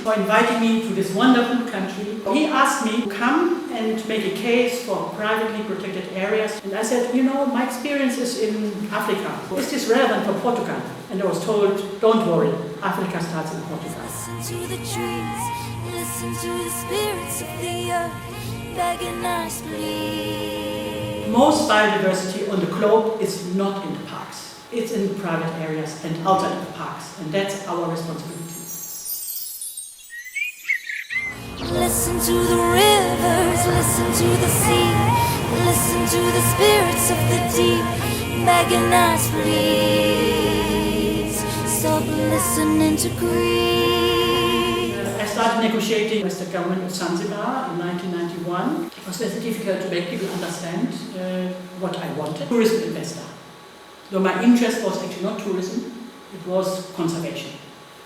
for inviting me to this wonderful country. He asked me to come and make a case for privately protected areas. And I said, you know, my experience is in Africa. Is this relevant for Portugal? And I was told, don't worry, Africa starts in Portugal. Listen to the trees, listen to the spirits of the earth, begging us please. Most biodiversity on the globe is not in the parks. It's in private areas and outside of the parks, and that's our responsibility. Listen to the rivers, listen to the sea, listen to the spirits of the deep, begging us please. Stop listening to greed. I started negotiating with the Government of Zanzibar in 1991. It was very difficult to make people understand what I wanted. Tourism investor. Though my interest was actually not tourism, it was conservation.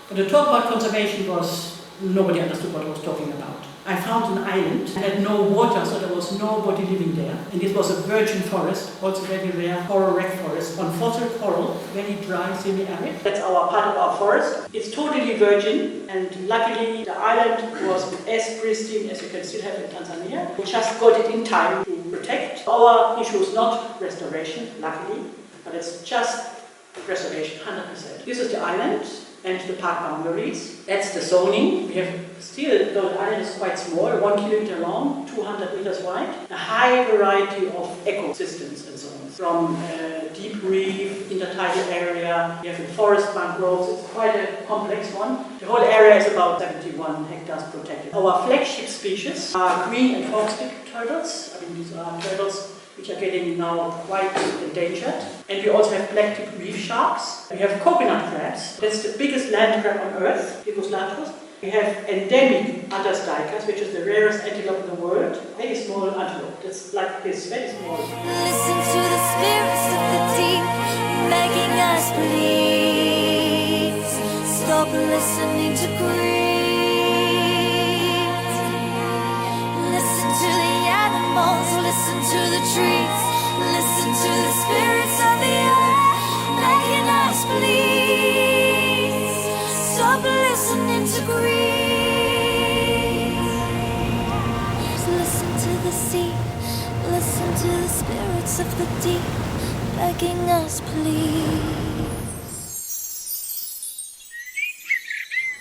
But the talk about conservation was, nobody understood what I was talking about. I found an island, it had no water, so there was nobody living there. And it was a virgin forest, also very rare coral wreck forest, on fossil coral, very dry, semi-arid. That's our part of our forest. It's totally virgin, and luckily the island was as pristine as you can still have in Tanzania. We just got it in time to protect. Our issue is not restoration, luckily, but it's just restoration, 100%. This is the island and the park boundaries. That's the zoning. We have still, though the island is quite small, 1 kilometer long, 200 meters wide, a high variety of ecosystems and zones. From deep reef, intertidal area, we have the forest mangroves. It's quite a complex one. The whole area is about 71 hectares protected. Our flagship species are green and hawkstick turtles. I mean, these are turtles which are getting now quite endangered. And we also have black-tipped reef sharks. We have coconut crabs. That's the biggest land crab on Earth, Picus latrus. We have endemic Adas dicas, which is the rarest antelope in the world. Very small antelope. That's like this, very small. Listen to the spirits of the deep, begging us please. Stop listening to greed. Listen to the animals, listen to the trees, listen to the spirits of the earth, begging us please. Stop listening to greed. Listen to the sea, listen to the spirits of the deep, begging us please.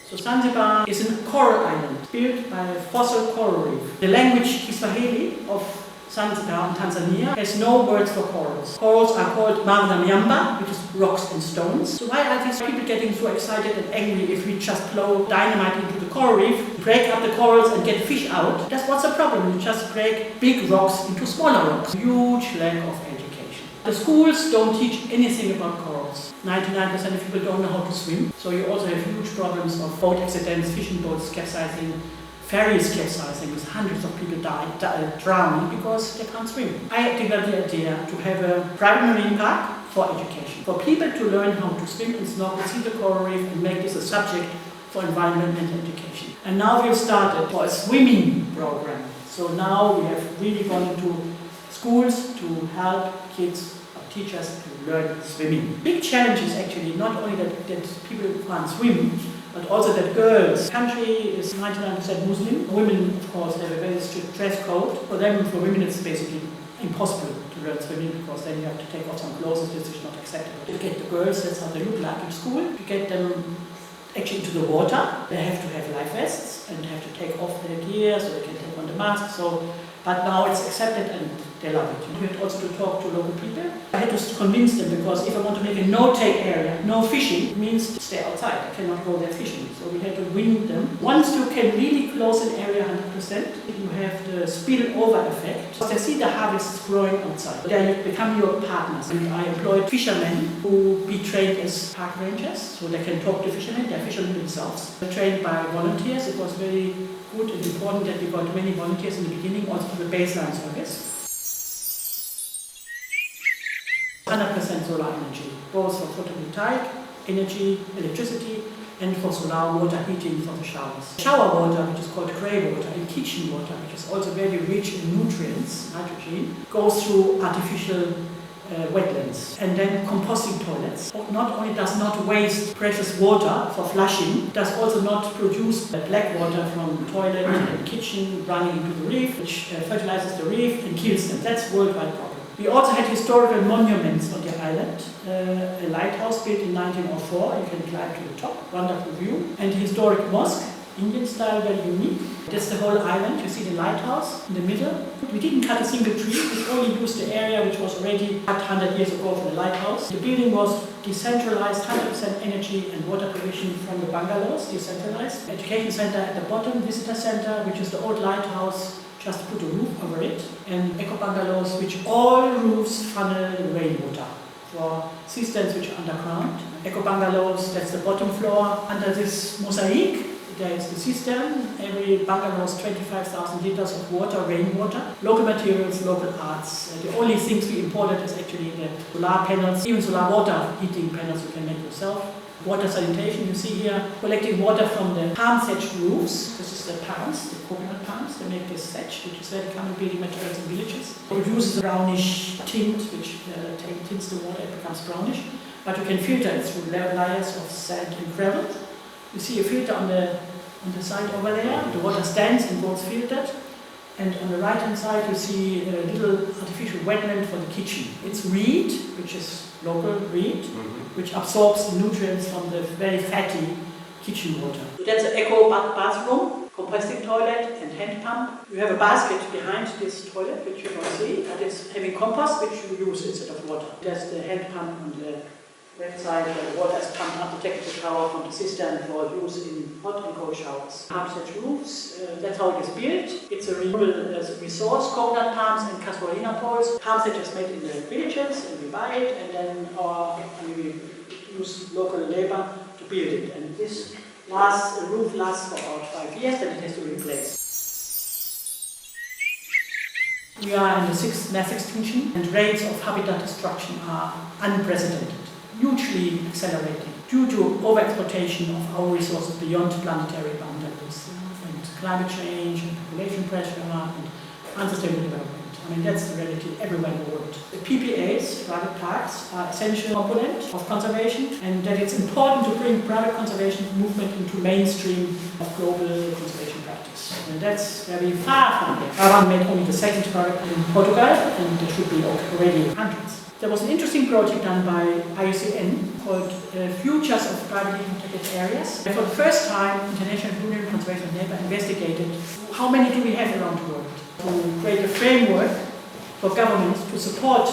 So Zanzibar is a coral island built by a fossil coral reef. The language Kiswahili of Zanzibar and Tanzania has no words for corals. Corals are called miamba, which is rocks and stones. So why are these people getting so excited and angry if we just blow dynamite into the coral reef, break up the corals and get fish out? That's what's the problem. You just break big rocks into smaller rocks. Huge lack of education. The schools don't teach anything about corals. 99% of people don't know how to swim. So you also have huge problems of boat accidents, fishing boats capsizing, ferries capsizing, with hundreds of people drowning because they can't swim. I developed the idea to have a private marine park for education, for people to learn how to swim and snorkel, see the coral reef, and make this a subject for environment and education. And now we have started for a swimming program. So now we have really gone into schools to help kids or teachers to learn swimming. Big challenge is actually not only that people can't swim, but also that girls. The country is 99% Muslim. Women, of course, have a very strict dress code. For them, for women, it's basically impossible to learn swimming because then you have to take off some clothes. This is not acceptable. To get the girls, that's how they look like in school. To get them actually into the water, they have to have life vests and have to take off their gear so they can take on the mask. But now it's accepted and they love it. We had also to talk to local people. I had to convince them because if I want to make a no-take area, no fishing, it means stay outside. I cannot go there fishing. So we had to win them. Once you can really close an area 100%, you have the spillover effect. So they see the harvests growing outside. They become your partners. And I employed fishermen who be trained as park rangers, so they can talk to fishermen. They're fishermen themselves. They're trained by volunteers. It was very good and important that we got many volunteers in the beginning, also for the baseline service. 100% solar energy, both for photovoltaic energy, electricity, and for solar water heating for the showers. Shower water, which is called grey water, and kitchen water, which is also very rich in nutrients, nitrogen, goes through artificial wetlands. And then composting toilets. Not only does not waste precious water for flushing, does also not produce black water from toilet and kitchen running into the reef, which fertilizes the reef and kills them. That's a worldwide problem. We also had historical monuments on the island. A lighthouse built in 1904, you can climb to the top, wonderful view. And a historic mosque, Indian style, very unique. That's the whole island. You see the lighthouse in the middle. We didn't cut a single tree, we only used the area which was already cut 100 years ago for the lighthouse. The building was decentralized, 100% energy and water provision from the bungalows, decentralized. Education center at the bottom, visitor center, which is the old lighthouse, just put a roof over it. And eco bungalows, which all roofs funnel rainwater for cisterns which are underground. Eco bungalows, that's the bottom floor. Under this mosaic, there is the cistern. Every bungalow has 25,000 liters of water, rainwater. Local materials, local arts. The only things we imported is actually the solar panels, even solar water heating panels you can make yourself. Water sanitation, you see here, collecting water from the palm thatched roofs. This is the palms, the coconut palms. They make this thatch, which is very common building materials in villages. It produces a brownish tint, which tints the water, it becomes brownish. But you can filter it through layers of sand and gravel. You see a filter on the side over there. The water stands and goes filtered. And on the right hand side you see a little artificial wetland for the kitchen. It's reed, which is local reed, which absorbs the nutrients from the very fatty kitchen water. So that's an eco bathroom, composting toilet and hand pump. You have a basket behind this toilet, which you can see, that is having compost, which you use instead of water. That's the hand pump on the left side, where the water is pumped up the technical shower from the cistern for use in hot and cold showers. Palm thatch roofs, that's how it is built. It's a renewable resource, coconut palms and castorina poles. Palm thatch is made in the villages and we buy it, and then we use local labor to build it. And this roof lasts for about 5 years, then it has to be replaced. We are in the 6th mass extinction, and rates of habitat destruction are unprecedented, hugely accelerating due to overexploitation of our resources beyond planetary boundaries, and climate change and population pressure and unsustainable development. I mean, that's the reality everywhere in the world. The PPAs, private parks, are essential component of conservation, and that it's important to bring private conservation movement into mainstream of global conservation practice. And that's very far from it. Government made only the 2nd private in Portugal, and there should be already hundreds. There was an interesting project done by IUCN called Futures of Privately Protected Areas. And for the first time, International Union of Conservation of Nature investigated how many do we have around the world, to create a framework for governments to support,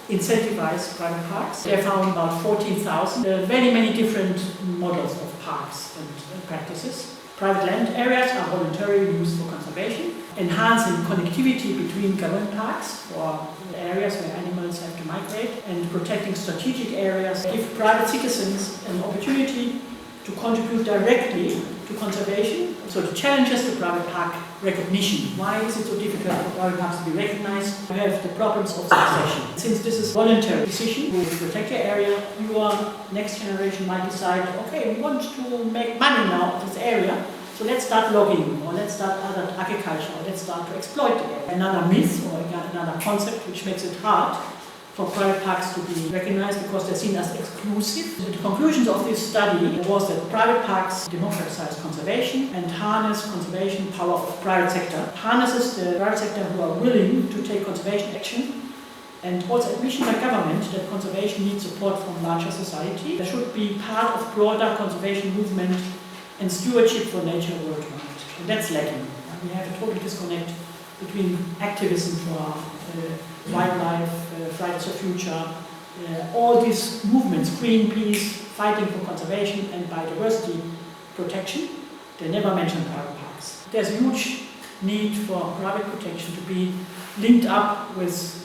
incentivize private parks. They found about 14,000, many different models of parks and practices. Private land areas are voluntarily used for conservation, enhancing connectivity between government parks for areas where animals have to migrate, and protecting strategic areas give private citizens an opportunity to contribute directly to conservation. So it challenges the private park recognition. Why is it so difficult for private parks to be recognized? You have the problems of succession. Since this is voluntary decision, you protect your area, your next generation might decide, okay, we want to make money now of this area, so let's start logging, or let's start other agriculture, or let's start to exploit the area. Another myth or another concept which makes it hard for private parks to be recognized because they're seen as exclusive. The conclusions of this study was that private parks democratize conservation and harness conservation power of private sector, harnesses the private sector who are willing to take conservation action, and also admission by government that conservation needs support from larger society. There should be part of broader conservation movement and stewardship for nature worldwide. And that's lacking. We have a total disconnect between activism for wildlife, Fridays for Future, all these movements, Greenpeace, fighting for conservation and biodiversity protection. They never mention private parks. There's a huge need for private protection to be linked up with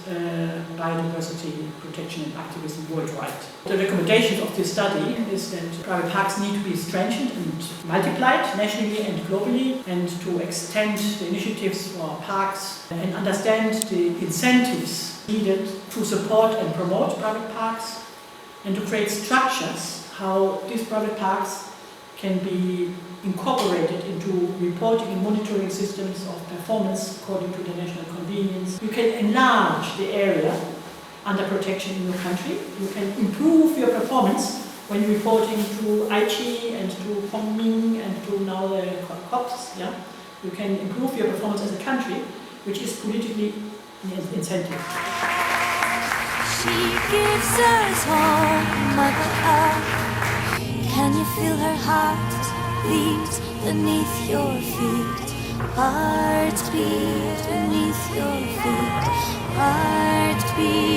biodiversity protection and activism worldwide. The recommendations of this study is that private parks need to be strengthened and multiplied nationally and globally, and to extend the initiatives for parks and understand the incentives needed to support and promote private parks, and to create structures how these private parks can be incorporated into reporting and monitoring systems of performance according to the national convenience. You can enlarge the area under protection in your country. You can improve your performance when reporting to IG and to Hongming and to now the COPs. Yeah? You can improve your performance as a country, which is politically incentive. She gives us home, Mother Earth. Can you feel her heart beat beneath your feet? Heart beat beneath your feet. Heart beat.